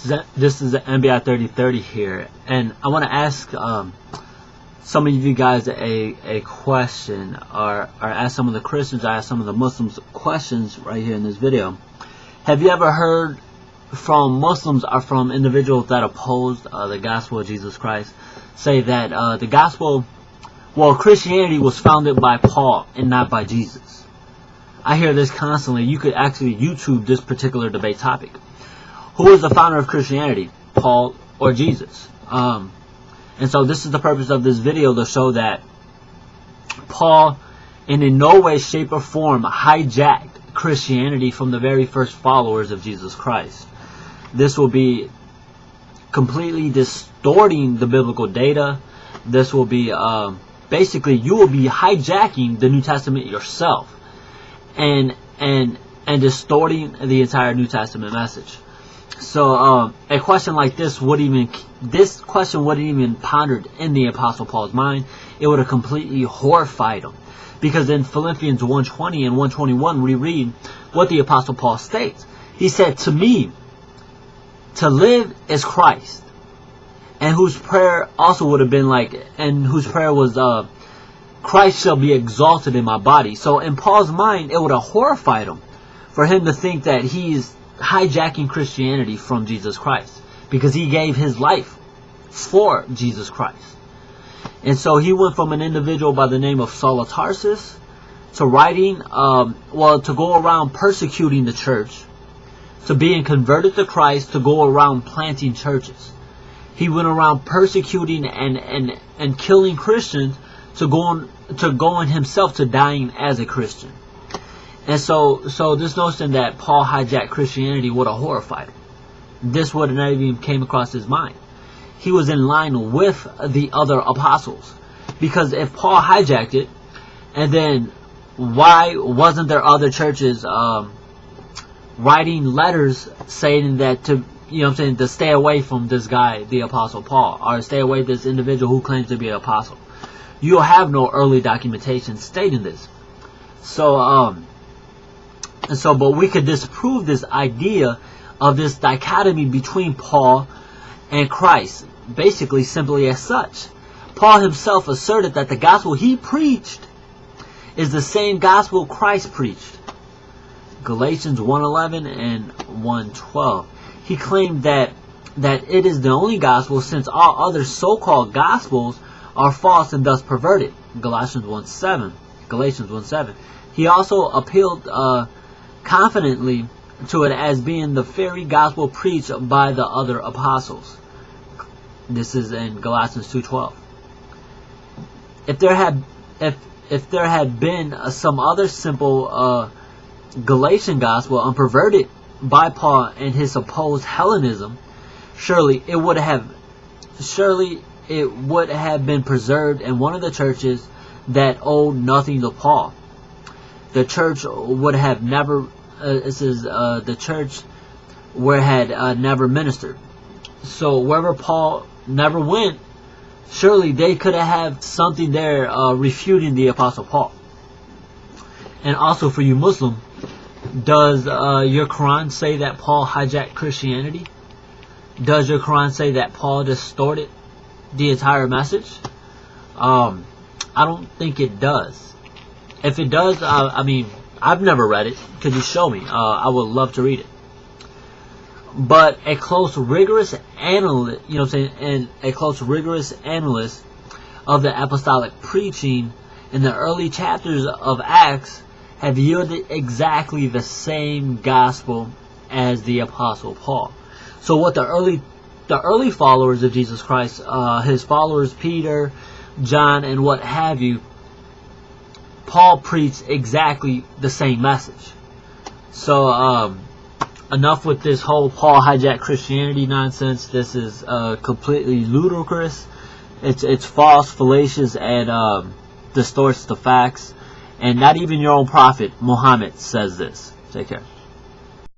This is the NBA 3030 here, and I want to ask some of you guys a question, or ask some of the Christians, or ask some of the Muslims questions right here in this video. Have you ever heard from Muslims or from individuals that opposed the gospel of Jesus Christ say that the gospel, Christianity was founded by Paul and not by Jesus? I hear this constantly. You could actually YouTube this particular debate topic. Who is the founder of Christianity, Paul or Jesus? And so this is the purpose of this video, to show that Paul in no way, shape, or form hijacked Christianity from the very first followers of Jesus Christ. This will be completely distorting the biblical data. This will be basically, you will be hijacking the New Testament yourself and distorting the entire New Testament message. So a question like this wouldn't even pondered in the Apostle Paul's mind. It would have completely horrified him, because in Philippians 1:20 and 1:21 we read what the Apostle Paul states. He said, "To me, to live is Christ," and whose prayer also would have been whose prayer was, "Christ shall be exalted in my body." So in Paul's mind, it would have horrified him for him to think that he's hijacking Christianity from Jesus Christ, because he gave his life for Jesus Christ. And so he went from an individual by the name of Saul of Tarsus to writing, to go around persecuting the church, to being converted to Christ, to go around planting churches. He went around persecuting and killing Christians, to going himself to dying as a Christian. And so this notion that Paul hijacked Christianity would have horrified him. This would have never even came across his mind. He was in line with the other apostles. Because if Paul hijacked it, and then why wasn't there other churches writing letters saying that to stay away from this guy, the Apostle Paul, or stay away from this individual who claims to be an apostle? You'll have no early documentation stating this. But we could disprove this idea of this dichotomy between Paul and Christ, basically simply as such. Paul himself asserted that the gospel he preached is the same gospel Christ preached. Galatians 1:11 and 1:12. He claimed that it is the only gospel, since all other so-called gospels are false and thus perverted. Galatians 1:7. He also appealed confidently to it as being the very gospel preached by the other apostles. This is in Galatians 2:12. If there had been some other simple Galatian gospel unperverted by Paul and his supposed Hellenism, surely it would have been preserved in one of the churches that owed nothing to Paul. The church would have never, the church where had never ministered. So wherever Paul never went, surely they could have something there refuting the Apostle Paul. And also for you Muslim, does your Quran say that Paul hijacked Christianity? Does your Quran say that Paul distorted the entire message? I don't think it does. If it does, I've never read it. Could you show me? I would love to read it. But a close, rigorous analyst, a close, rigorous analyst of the apostolic preaching in the early chapters of Acts have yielded exactly the same gospel as the Apostle Paul. So what the early followers of Jesus Christ, his followers Peter, John, and what have you, Paul preached exactly the same message. So enough with this whole Paul hijacked Christianity nonsense. This is completely ludicrous. It's false, fallacious, and distorts the facts. And not even your own prophet Muhammad says this. Take care.